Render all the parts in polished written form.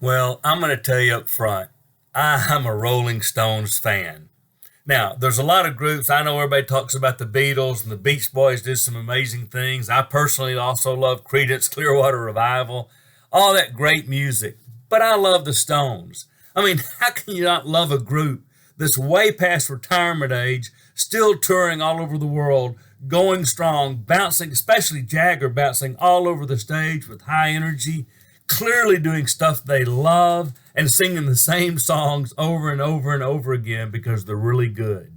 Well, I'm going to tell you up front, I'm a Rolling Stones fan. Now, there's a lot of groups. I know everybody talks about the Beatles and the Beach Boys did some amazing things. I personally also love Creedence Clearwater Revival, all that great music. But I love the Stones. I mean, how can you not love a group that's way past retirement age, still touring all over the world, going strong, bouncing, especially Jagger bouncing all over the stage with high energy, clearly doing stuff they love and singing the same songs over and over and over again because they're really good.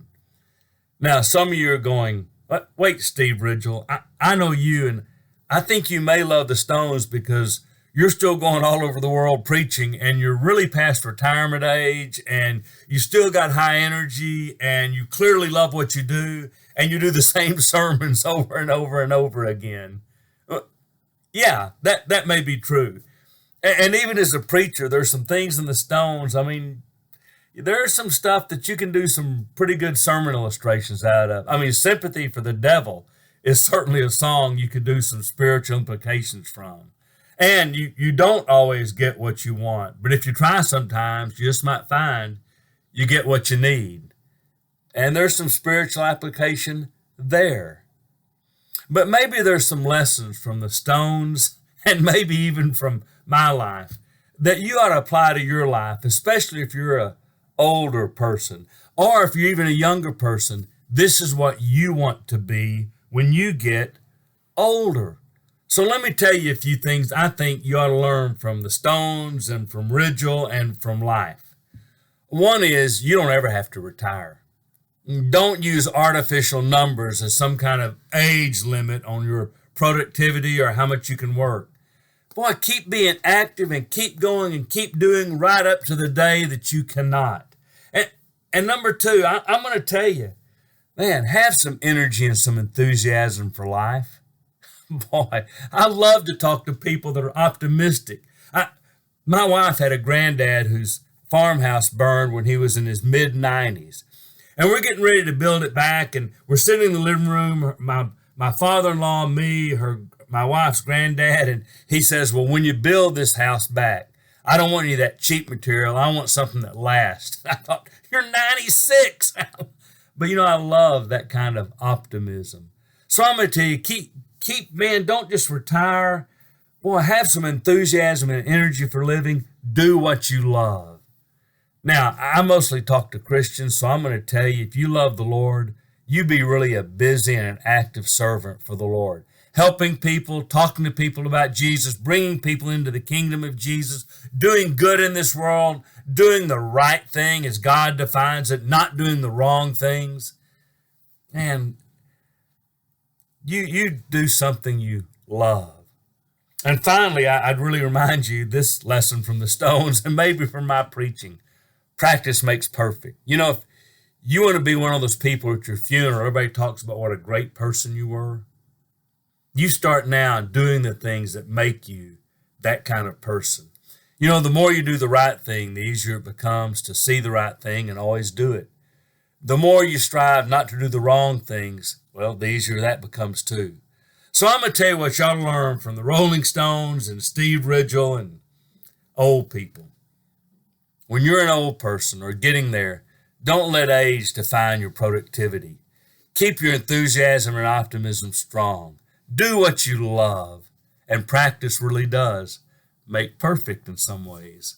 Now, some of you are going, wait, Steve Ridgel, I know you, and I think you may love the Stones because you're still going all over the world preaching and you're really past retirement age and you still got high energy and you clearly love what you do and you do the same sermons over and over and over again. Yeah, that may be true. And even as a preacher, there's some things in the Stones. I mean, there's some stuff that you can do some pretty good sermon illustrations out of. I mean, Sympathy for the Devil is certainly a song you could do some spiritual implications from. And you don't always get what you want, but if you try sometimes, you just might find you get what you need. And there's some spiritual application there. But maybe there's some lessons from the Stones and maybe even from my life that you ought to apply to your life, especially if you're a older person or if you're even a younger person. This is what you want to be when you get older. So let me tell you a few things I think you ought to learn from the Stones and from Ridgel and from life. One is you don't ever have to retire. Don't use artificial numbers as some kind of age limit on your productivity or how much you can work. Boy, keep being active and keep going and keep doing right up to the day that you cannot. And number two, I'm going to tell you, man, have some energy and some enthusiasm for life. Boy, I love to talk to people that are optimistic. My wife had a granddad whose farmhouse burned when he was in his mid-90s. And we're getting ready to build it back, and we're sitting in the living room, my father-in-law, me, my wife's granddad, and he says, well, when you build this house back, I don't want any of that cheap material. I want something that lasts. I thought, you're 96. But I love that kind of optimism. So I'm going to tell you, man, don't just retire. Boy, have some enthusiasm and energy for living. Do what you love. Now, I mostly talk to Christians, so I'm going to tell you, if you love the Lord, you be really a busy and an active servant for the Lord. Helping people, talking to people about Jesus, bringing people into the kingdom of Jesus, doing good in this world, doing the right thing as God defines it, not doing the wrong things. And you do something you love. And finally, I'd really remind you this lesson from the Stones and maybe from my preaching. Practice makes perfect. If you want to be one of those people at your funeral, everybody talks about what a great person you were. You start now doing the things that make you that kind of person. The more you do the right thing, the easier it becomes to see the right thing and always do it. The more you strive not to do the wrong things, well, the easier that becomes too. So I'm going to tell you what y'all learn from the Rolling Stones and Steve Ridgel and old people. When you're an old person or getting there, don't let age define your productivity. Keep your enthusiasm and optimism strong. Do what you love, and practice really does make perfect in some ways.